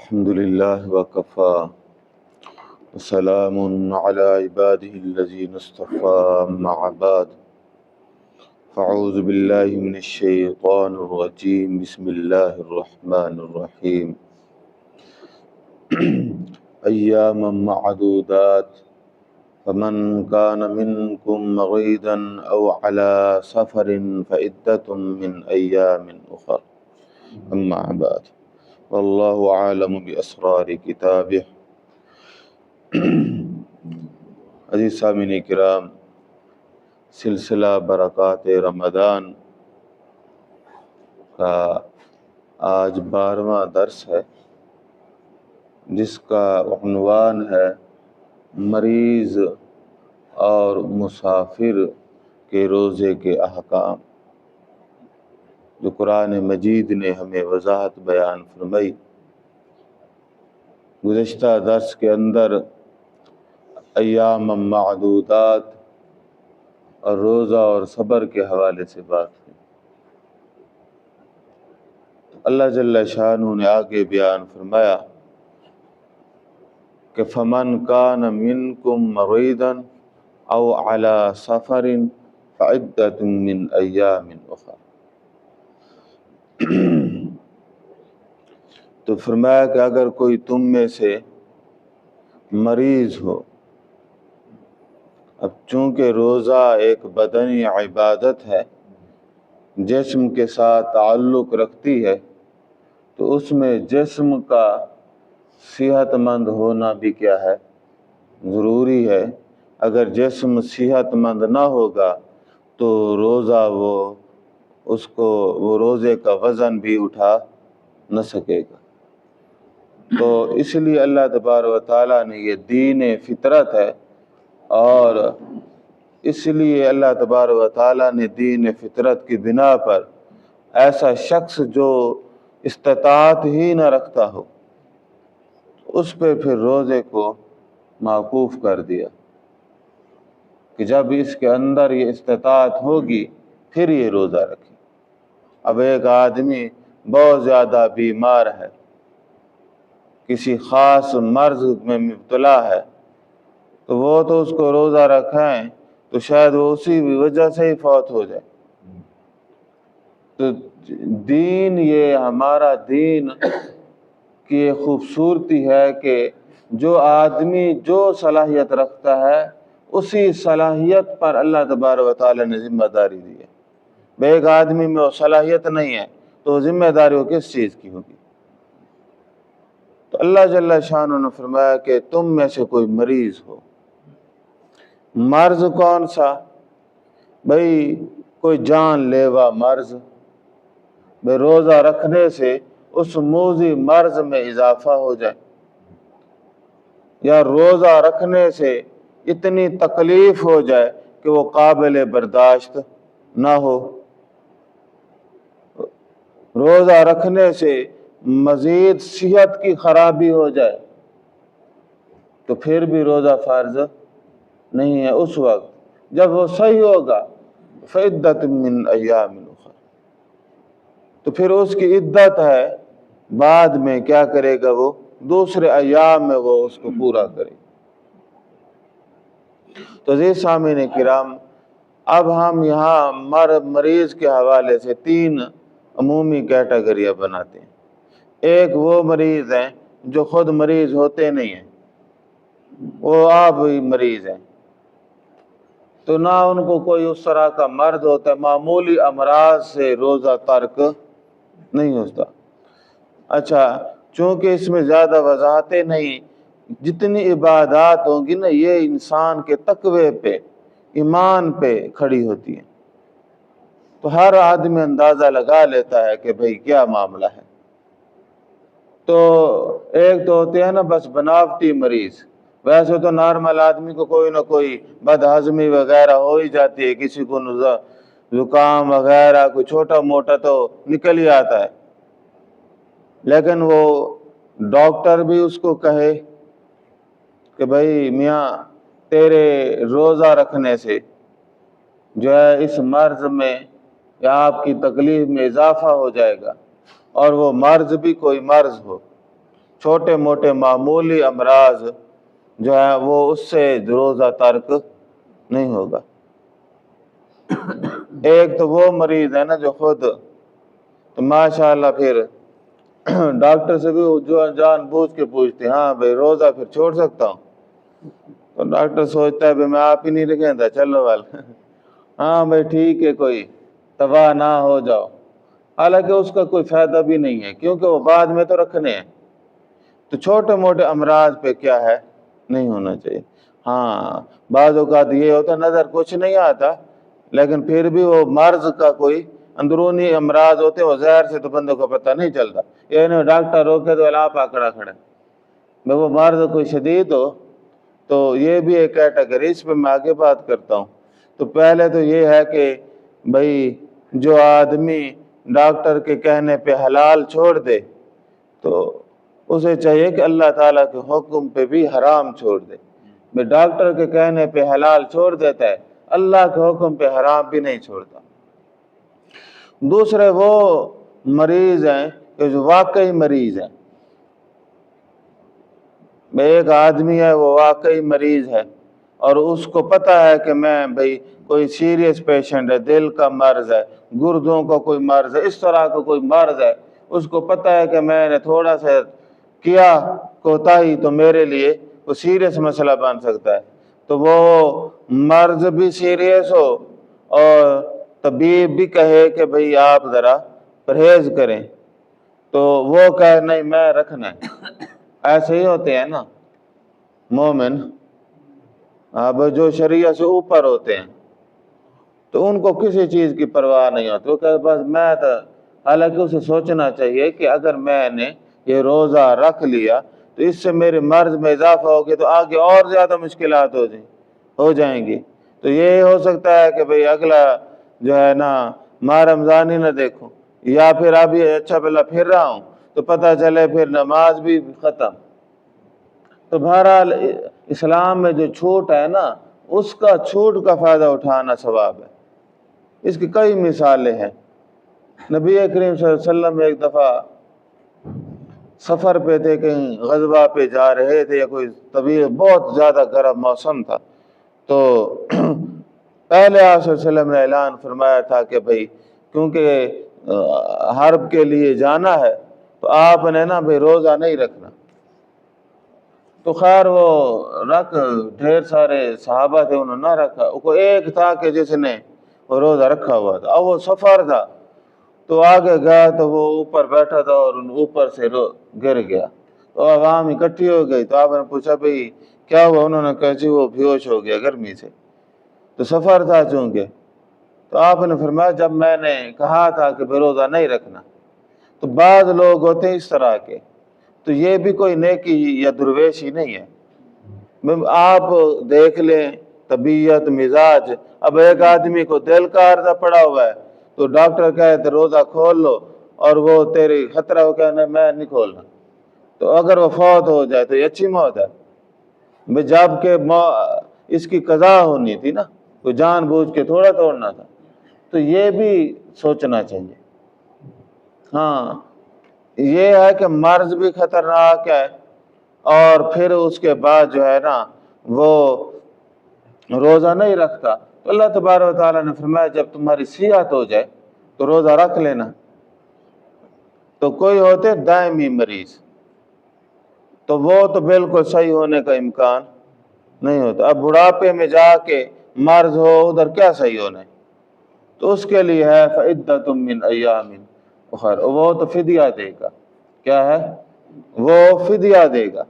الحمد لله وكفى وسلام على عباده الذين اصطفى أما بعد فأعوذ بالله من الشيطان الرجيم بسم الله الرحمن الرحيم أياما معدودات فمن كان منكم مريضا أو على سفر فعدة من أيام أخر أما بعد واللہ عالم باسرار کتابہ۔ عزیز سامعین کرام، سلسلہ برکات رمضان کا آج 12واں درس ہے، جس کا عنوان ہے مریض اور مسافر کے روزے کے احکام، جو قرآن مجید نے ہمیں وضاحت بیان فرمائی۔ گزشتہ درس کے اندر ایام معدودات اور روزہ اور صبر کے حوالے سے بات ہوئی۔ اللہ جل شانہ نے آگے بیان فرمایا کہ فمن کان منکم مریضا او علی سفر فعدۃ من ایام اخر۔ تو فرمایا کہ اگر کوئی تم میں سے مریض ہو، اب چونکہ روزہ ایک بدنی عبادت ہے، جسم کے ساتھ تعلق رکھتی ہے، تو اس میں جسم کا صحت مند ہونا بھی کیا ہے؟ ضروری ہے۔ اگر جسم صحت مند نہ ہوگا تو روزہ وہ روزے کا وزن بھی اٹھا نہ سکے گا۔ تو اس لیے اللہ تبارک و تعالیٰ نے یہ دین فطرت ہے، اور اس لیے اللہ تبارک و تعالیٰ نے دین فطرت کی بنا پر ایسا شخص جو استطاعت ہی نہ رکھتا ہو، اس پہ پھر روزے کو موقوف کر دیا کہ جب اس کے اندر یہ استطاعت ہوگی پھر یہ روزہ رکھے۔ اب ایک آدمی بہت زیادہ بیمار ہے، کسی خاص مرض میں مبتلا ہے، تو وہ تو اس کو روزہ رکھائیں تو شاید وہ اسی وجہ سے ہی فوت ہو جائے۔ تو دین، یہ ہمارا دین کی یہ خوبصورتی ہے کہ جو آدمی جو صلاحیت رکھتا ہے اسی صلاحیت پر اللہ تبارک و تعالیٰ نے ذمہ داری دی ہے۔ ایک آدمی میں وہ صلاحیت نہیں ہے تو ذمہ داری وہ کس چیز کی ہوگی؟ تو اللہ جل شانہ نے فرمایا کہ تم میں سے کوئی مریض ہو۔ مرض کون سا؟ بھئی کوئی جان لیوا مرض، بھئی روزہ رکھنے سے اس موذی مرض میں اضافہ ہو جائے، یا روزہ رکھنے سے اتنی تکلیف ہو جائے کہ وہ قابل برداشت نہ ہو، روزہ رکھنے سے مزید صحت کی خرابی ہو جائے، تو پھر بھی روزہ فرض نہیں ہے۔ اس وقت جب وہ صحیح ہوگا فعدۃ من ایام اخر، تو پھر اس کی عدت ہے، بعد میں کیا کرے گا؟ وہ دوسرے ایام میں وہ اس کو پورا کرے۔ تو عزیز سامعین کرام، اب ہم یہاں مریض کے حوالے سے 3 عمومی کیٹیگریاں بناتے ہیں۔ ایک وہ مریض ہیں جو خود مریض ہوتے نہیں ہیں، وہ آپ ہی مریض ہیں، تو نہ ان کو کوئی اس طرح کا مرض ہوتا ہے، معمولی امراض سے روزہ ترک نہیں ہوتا۔ اچھا، چونکہ اس میں زیادہ وضاحتیں نہیں، جتنی عبادات ہوں گی نا، یہ انسان کے تقوی پہ، ایمان پہ کھڑی ہوتی ہیں، تو ہر آدمی اندازہ لگا لیتا ہے کہ بھئی کیا معاملہ ہے۔ تو ایک تو ہوتے ہیں نا بس بناوٹی مریض، ویسے تو نارمل آدمی کو کوئی نہ کوئی بد ہضمی وغیرہ ہو ہی جاتی ہے، کسی کو زکام وغیرہ کوئی چھوٹا موٹا تو نکل ہی آتا ہے، لیکن وہ ڈاکٹر بھی اس کو کہے کہ بھئی میاں تیرے روزہ رکھنے سے جو ہے اس مرض میں یا آپ کی تکلیف میں اضافہ ہو جائے گا، اور وہ مرض بھی کوئی مرض ہو، چھوٹے موٹے معمولی امراض جو ہے وہ اس سے روزہ ترک نہیں ہوگا۔ ایک تو وہ مریض ہے نا جو خود تو ماشاءاللہ پھر ڈاکٹر سے بھی جو جان بوجھ کے پوچھتے ہیں ہاں بھائی روزہ پھر چھوڑ سکتا ہوں، تو ڈاکٹر سوچتا ہے بھائی میں آپ ہی نہیں رکھیں تھا چلو والا ہاں بھائی ٹھیک ہے کوئی تباہ نہ ہو جاؤ، حالانکہ اس کا کوئی فائدہ بھی نہیں ہے کیونکہ وہ بعد میں تو رکھنے ہیں۔ تو چھوٹے موٹے امراض پہ کیا ہے نہیں ہونا چاہیے۔ ہاں بعض اوقات یہ ہوتا نظر کچھ نہیں آتا لیکن پھر بھی وہ مرض کا کوئی اندرونی امراض ہوتے وہ زہر سے تو بندوں کو پتہ نہیں چلتا، یہ نہیں ڈاکٹر روکے تو اللہ پکڑا کھڑے میں وہ مرض کوئی شدید ہو تو یہ بھی ایک کیٹیگری، اس پہ میں آگے بات کرتا ہوں۔ تو پہلے تو یہ ہے کہ بھائی جو آدمی ڈاکٹر کے کہنے پہ حلال چھوڑ دے تو اسے چاہیے کہ اللہ تعالیٰ کے حکم پہ بھی حرام چھوڑ دے۔ میں ڈاکٹر کے کہنے پہ حلال چھوڑ دیتا ہے، اللہ کے حکم پہ حرام بھی نہیں چھوڑتا۔ دوسرے وہ مریض ہیں کہ جو واقعی مریض ہیں، ایک آدمی ہے وہ واقعی مریض ہے اور اس کو پتہ ہے کہ میں بھئی کوئی سیریس پیشنٹ ہے، دل کا مرض ہے، گردوں کا کوئی مرض ہے، اس طرح کا کوئی مرض ہے، اس کو پتہ ہے کہ میں نے تھوڑا سا کیا کوتاہی تو میرے لیے وہ سیریس مسئلہ بن سکتا ہے، تو وہ مرض بھی سیریس ہو اور طبیب بھی کہے کہ بھئی آپ ذرا پرہیز کریں تو وہ کہے نہیں میں رکھنا ہے۔ ایسے ہی ہوتے ہیں نا مومن، اب جو شریعت سے اوپر ہوتے ہیں تو ان کو کسی چیز کی پرواہ نہیں ہوتی، وہ کہے بس میں تو، حالانکہ اسے سوچنا چاہیے کہ اگر میں نے یہ روزہ رکھ لیا تو اس سے میرے مرض میں اضافہ ہو گیا تو آگے اور زیادہ مشکلات ہو جائیں گی، تو یہ ہو سکتا ہے کہ بھئی اگلا جو ہے نا ماہ رمضان ہی نہ دیکھوں، یا پھر ابھی اچھا بلا پھر رہا ہوں تو پتہ چلے پھر نماز بھی ختم۔ تو بہرحال اسلام میں جو چھوٹ ہے نا اس کا چھوٹ کا فائدہ اٹھانا ثواب ہے۔ اس کی کئی مثالیں ہیں۔ نبی کریم صلی اللہ علیہ وسلم ایک دفعہ سفر پہ تھے، کہیں غزوہ پہ جا رہے تھے یا کوئی طویل بہت زیادہ گرم موسم تھا، تو پہلے آپ صلی اللہ علیہ وسلم نے اعلان فرمایا تھا کہ بھئی کیونکہ حرب کے لیے جانا ہے تو آپ نے نا بھئی روزہ نہیں رکھنا، تو خیر وہ رکھ ڈھیر سارے صحابہ تھے انہوں نے نہ رکھا، کوئی ایک تھا کہ جس نے وہ روزہ رکھا ہوا تھا، اب وہ سفر تھا تو آگے گیا تو وہ اوپر بیٹھا تھا اور اوپر سے گر گیا، تو عوام اکٹھی ہو گئی، تو آپ نے پوچھا بھئی کیا ہوا؟ انہوں نے کہا جی وہ بیہوش ہو گیا گرمی سے، تو سفر تھا چونکہ، تو آپ نے فرمایا جب میں نے کہا تھا کہ بے روزہ نہیں رکھنا، تو بعض لوگ ہوتے ہیں اس طرح کے، تو یہ بھی کوئی نیکی یا درویشی نہیں ہے۔ آپ دیکھ لیں طبیعت مزاج، اب ایک آدمی کو دل کا عارضہ پڑا ہوا ہے تو ڈاکٹر کہے تو روزہ کھول لو اور وہ تیری خطرہ ہو کہنا میں نہیں کھولنا، تو اگر وہ فوت ہو جائے تو یہ اچھی موت ہے، جب کہ اس کی قضا ہونی تھی نا، کوئی جان بوجھ کے تھوڑا توڑنا تھا، تو یہ بھی سوچنا چاہیے۔ ہاں یہ ہے کہ مرض بھی خطرناک ہے اور پھر اس کے بعد جو ہے نا وہ روزہ نہیں رکھتا، تو اللہ تبارک و تعالیٰ نے فرمایا جب تمہاری صحت ہو جائے تو روزہ رکھ لینا۔ تو کوئی ہوتے دائمی مریض تو وہ تو بالکل صحیح ہونے کا امکان نہیں ہوتا، اب بڑھاپے میں جا کے مرض ہو ادھر کیا صحیح ہونے، تو اس کے لیے ہے فعدۃ من ایام اخر، وہ تو فدیہ دے گا، کیا ہے وہ فدیہ دے گا،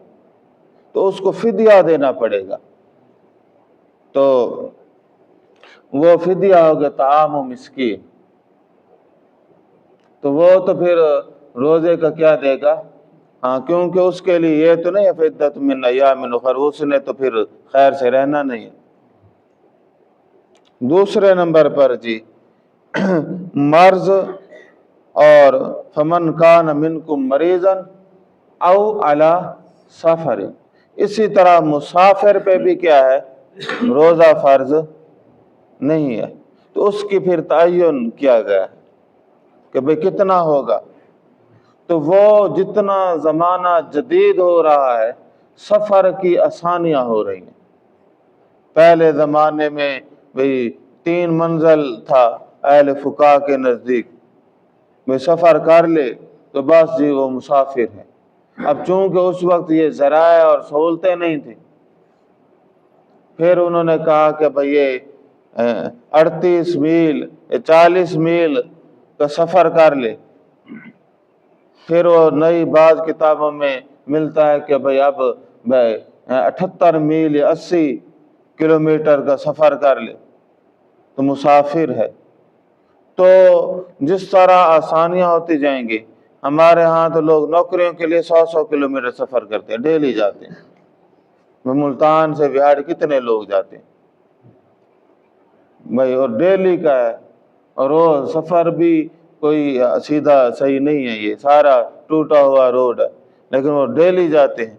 تو اس کو فدیہ دینا پڑے گا، تو وہ فدیہ ہوگا طعام و مسکین، تو وہ تو پھر روزے کا کیا دے گا، ہاں کیونکہ اس کے لیے یہ تو نہیں ہے فعدۃ من ایام اخر، اس نے تو پھر خیر سے رہنا نہیں ہے۔ دوسرے نمبر پر جی مرض اور فمن کان منکم مریضا او علی سفر، اسی طرح مسافر پہ بھی کیا ہے روزہ فرض نہیں ہے، تو اس کی پھر تعین کیا گیا ہے کہ بھئی کتنا ہوگا، تو وہ جتنا زمانہ جدید ہو رہا ہے سفر کی آسانیاں ہو رہی ہیں۔ پہلے زمانے میں بھئی 3 منزل تھا اہل فقہ کے نزدیک، وہ سفر کر لے تو بس جی وہ مسافر ہے۔ اب چونکہ اس وقت یہ ذرائع اور سہولتیں نہیں تھیں، پھر انہوں نے کہا کہ بھئی یہ 38 میل 40 میل کا سفر کر لے۔ پھر وہ نئی بعض کتابوں میں ملتا ہے کہ بھئی اب 78 میل یا 80 کلومیٹر کا سفر کر لے تو مسافر ہے۔ تو جس طرح آسانیاں ہوتی جائیں گی، ہمارے ہاں تو لوگ نوکریوں کے لیے 100 کلومیٹر سفر کرتے ہیں، ڈیلی جاتے ہیں۔ ملتان سے بہاڑ کتنے لوگ جاتے ہیں بھائی، اور ڈیلی کا ہے، اور وہ سفر بھی کوئی سیدھا صحیح نہیں ہے، یہ سارا ٹوٹا ہوا روڈ ہے، لیکن وہ ڈیلی جاتے ہیں۔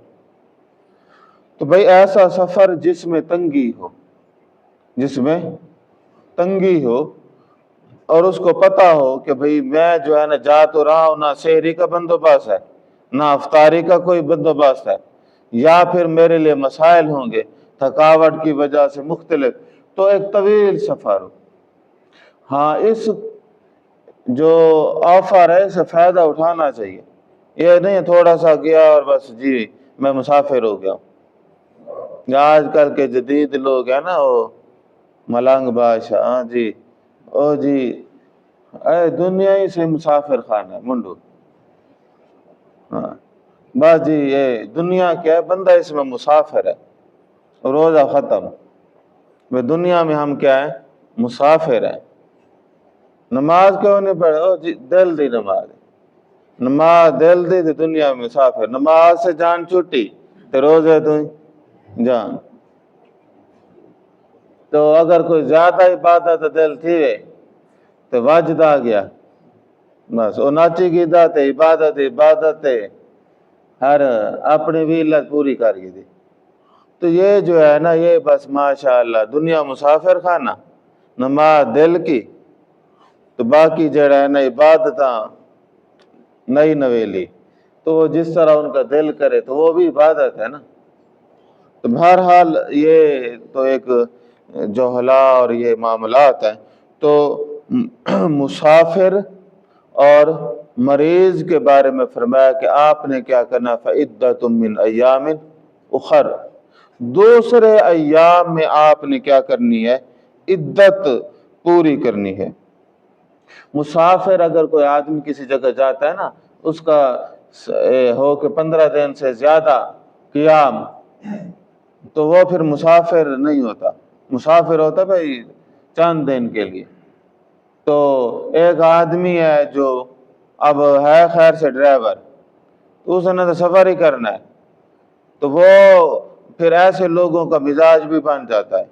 تو بھائی ایسا سفر جس میں تنگی ہو، جس میں تنگی ہو، اور اس کو پتہ ہو کہ بھئی میں جو ہے نا جا تو رہا ہوں، نہ سحری کا بندوبست ہے نہ افطاری کا کوئی بندوبست ہے، یا پھر میرے لیے مسائل ہوں گے تھکاوٹ کی وجہ سے مختلف، تو ایک طویل سفر ہو۔ ہاں، اس جو آفر ہے اسے فائدہ اٹھانا چاہیے، یہ نہیں تھوڑا سا گیا اور بس جی میں مسافر ہو گیا ہوں۔ آج کل کے جدید لوگ ہیں نا، وہ ملنگ بادشاہ، ہاں جی او جی اے دنیا ہی سے مسافر خانہ ہے منڈو، ہاں بس جی یہ دنیا کیا ہے، بندہ اس میں مسافر ہے، روزہ ختم۔ دنیا میں ہم کیا ہے؟ مسافر ہیں۔ نماز کیوں نہیں پڑھے؟ او جی دل دی نماز، نماز دل دی دنیا میں مسافر، نماز سے جان چھٹی تو روزے تو جان۔ تو اگر کوئی زیادہ عبادت دل تھی وے تو واجد آ گیا، بس وہ ناچی گی دا تے عبادت ہر اپنی ویلت پوری کر گئی دی۔ تو یہ جو ہے نا، یہ بس ماشاءاللہ دنیا مسافر خانہ، نماز دل کی تو باقی جڑا ہے نا عبادتاں نئی نویلی، تو وہ جس طرح ان کا دل کرے تو وہ بھی عبادت ہے نا۔ تو بہرحال یہ تو ایک جوہلا اور یہ معاملات ہیں۔ تو مسافر اور مریض کے بارے میں فرمایا کہ آپ نے کیا کرنا، فعدۃ من ایام اخر، دوسرے ایام میں آپ نے کیا کرنی ہے؟ عدت پوری کرنی ہے۔ مسافر اگر کوئی آدمی کسی جگہ جاتا ہے نا، اس کا ہو کہ 15 دن سے زیادہ قیام، تو وہ پھر مسافر نہیں ہوتا، مسافر ہوتا بھائی چند دن کے لیے۔ تو ایک آدمی ہے جو اب ہے خیر سے ڈرائیور، تو اس نے تو سفر ہی کرنا ہے، تو وہ پھر ایسے لوگوں کا مزاج بھی بن جاتا ہے،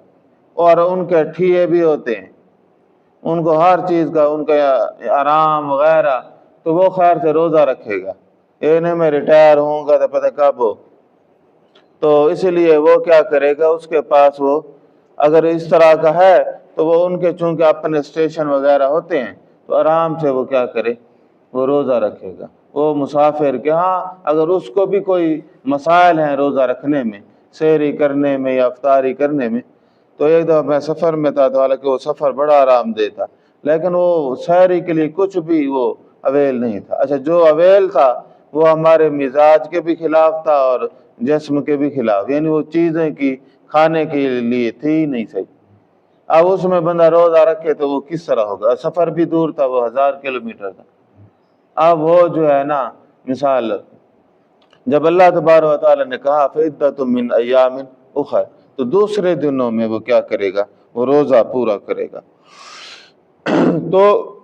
اور ان کے ٹھیے بھی ہوتے ہیں، ان کو ہر چیز کا ان کا آرام وغیرہ، تو وہ خیر سے روزہ رکھے گا، یہ نہیں میں ریٹائر ہوں گا تو پتہ کب ہو۔ تو اس لیے وہ کیا کرے گا، اس کے پاس وہ اگر اس طرح کا ہے تو وہ ان کے چونکہ اپنے اسٹیشن وغیرہ ہوتے ہیں، تو آرام سے وہ کیا کرے، وہ روزہ رکھے گا۔ وہ مسافر کے ہاں اگر اس کو بھی کوئی مسائل ہیں روزہ رکھنے میں، سحری کرنے میں یا افطاری کرنے میں، تو ایک دفعہ میں سفر میں تھا، تو حالانکہ وہ سفر بڑا آرام دہ تھا، لیکن وہ سحری کے لیے کچھ بھی وہ اویل نہیں تھا۔ اچھا جو اویل تھا وہ ہمارے مزاج کے بھی خلاف تھا اور جسم کے بھی خلاف، یعنی وہ چیزیں کی کھانے کے لیے تھی ہی نہیں صحیح۔ اب اس میں بندہ روزہ رکھے تو وہ کس طرح ہوگا؟ سفر بھی دور تھا، وہ 1000 کلومیٹر تھا۔ اب وہ جو ہے نا مثال، جب اللہ تبارک و تعالیٰ نے کہا فعدۃ من ایام اخر، تو دوسرے دنوں میں وہ کیا کرے گا؟ وہ روزہ پورا کرے گا۔ تو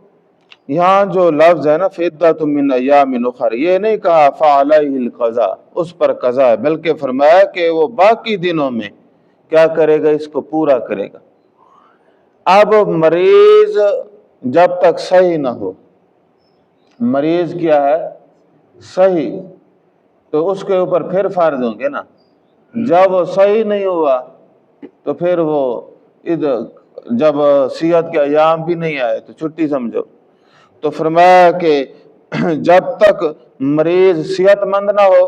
یہاں جو لفظ ہے نا فعدۃ من ایام اخر، یہ نہیں کہا فعلیہ القضاء، اس پر قضا ہے، بلکہ فرمایا کہ وہ باقی دنوں میں کیا کرے گا؟ اس کو پورا کرے گا۔ اب مریض جب تک صحیح نہ ہو، مریض کیا ہے؟ صحیح، تو اس کے اوپر پھر فرض ہوں گے نا۔ جب وہ صحیح نہیں ہوا تو پھر وہ جب صحت کے ایام بھی نہیں آئے تو چھٹی سمجھو۔ تو فرمایا کہ جب تک مریض صحت مند نہ ہو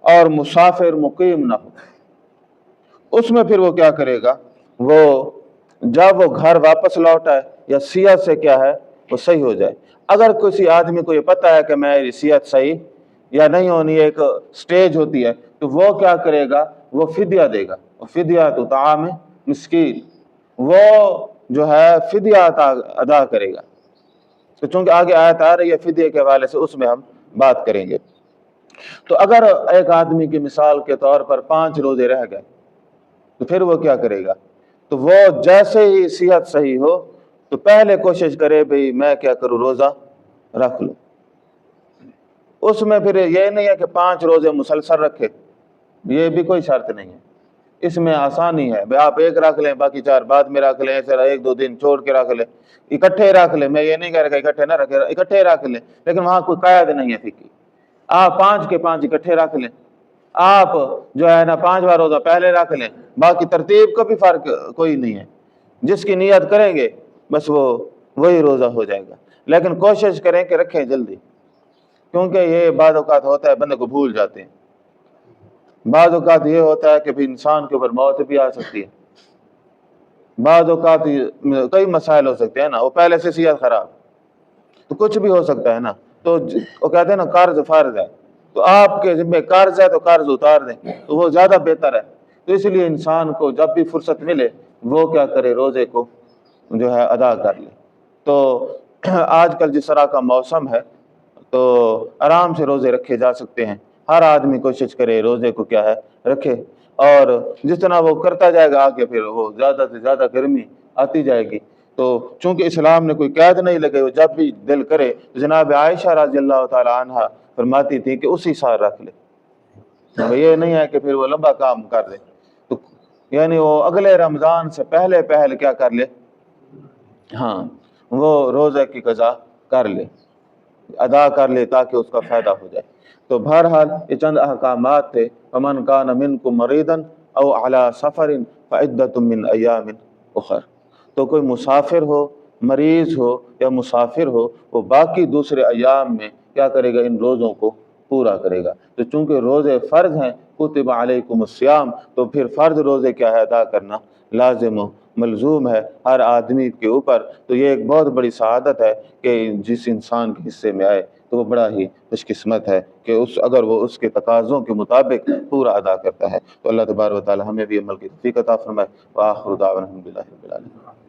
اور مسافر مقیم نہ ہو، اس میں پھر وہ کیا کرے گا؟ وہ جب وہ گھر واپس لوٹا ہے یا صحت سے کیا ہے وہ صحیح ہو جائے. اگر کسی آدمی کو یہ پتا ہے کہ میری صحت صحیح یا نہیں ہونی، ایک سٹیج ہوتی ہے، تو وہ کیا کرے گا؟ وہ فدیہ دے گا. فدیہ تو طعام مسکین، وہ جو ہے فدیہ ادا کرے گا. تو چونکہ آگے آیت آ رہی ہے فدیے کے حوالے سے، اس میں ہم بات کریں گے. تو اگر ایک آدمی کی مثال کے طور پر 5 روزے رہ گئے تو پھر وہ کیا کرے گا؟ تو وہ جیسے ہی صحت صحیح ہو تو پہلے کوشش کرے بھئی میں کیا کروں، روزہ رکھ لوں. اس میں پھر یہ نہیں ہے کہ 5 روزے مسلسل رکھے، یہ بھی کوئی شرط نہیں ہے. اس میں آسانی ہے، آپ ایک رکھ لیں، باقی 4 بعد میں رکھ لیں، ایسے 1-2 دن چھوڑ کے رکھ لیں، اکٹھے رکھ لیں. میں یہ نہیں کہہ رہا کہ اکٹھے نہ رکھے، اکٹھے رکھ لیں، لیکن وہاں کوئی قید نہیں ہے فقہی. آپ 5 کے 5 اکٹھے رکھ لیں. آپ جو ہے نا 5واں روزہ پہلے رکھ لیں، باقی ترتیب کا بھی فرق کوئی نہیں ہے. جس کی نیت کریں گے بس وہی روزہ ہو جائے گا. لیکن کوشش کریں کہ رکھیں جلدی، کیونکہ یہ بعض اوقات ہوتا ہے بندے کو بھول جاتے ہیں. بعض اوقات یہ ہوتا ہے کہ بھی انسان کے اوپر موت بھی آ سکتی ہے، بعض اوقات کئی مسائل ہو سکتے ہیں نا، وہ پہلے سے صحت خراب تو کچھ بھی ہو سکتا ہے نا. تو وہ کہتے ہیں نا قرض فرض ہے، تو آپ کے ذمہ قرض ہے تو قرض اتار دیں تو وہ زیادہ بہتر ہے. تو اس لیے انسان کو جب بھی فرصت ملے وہ کیا کرے، روزے کو جو ہے ادا کر لے. تو آج کل جس طرح کا موسم ہے تو آرام سے روزے رکھے جا سکتے ہیں. ہر آدمی کوشش کرے روزے کو کیا ہے رکھے، اور جس طرح وہ کرتا جائے گا آگے پھر وہ زیادہ سے زیادہ گرمی آتی جائے گی. تو چونکہ اسلام نے کوئی قید نہیں لگے، وہ جب بھی دل کرے. جناب عائشہ رضی اللہ تعالی عنہ فرماتی تھی کہ اسی سال رکھ لے. یہ نہیں ہے کہ پھر وہ لمبا کام کر دے، تو یعنی وہ اگلے رمضان سے پہلے کیا کر لے، ہاں وہ روزے کی قضا کر لے، ادا کر لے، تاکہ اس کا فائدہ ہو جائے. تو بہرحال یہ چند احکامات تھے. فمن کان منکم مریضا او علی سفر فعدۃ من ایام اخر. تو کوئی مسافر ہو، مریض ہو یا مسافر ہو، وہ باقی دوسرے ایام میں کیا کرے گا، ان روزوں کو پورا کرے گا. تو چونکہ روزے فرض ہیں، کتب علیکم الصیام، تو پھر فرض روزے کیا ہے ادا کرنا لازم و ملزوم ہے ہر آدمی کے اوپر. تو یہ ایک بہت بڑی سعادت ہے کہ جس انسان کے حصے میں آئے تو وہ بڑا ہی خوش قسمت ہے کہ اگر وہ اس کے تقاضوں کے مطابق پورا ادا کرتا ہے. تو اللہ تبارک و تعالی ہمیں بھی عمل کی توفیق عطا فرمائے. وآخر دعوانا الحمدللہ رب العالمین.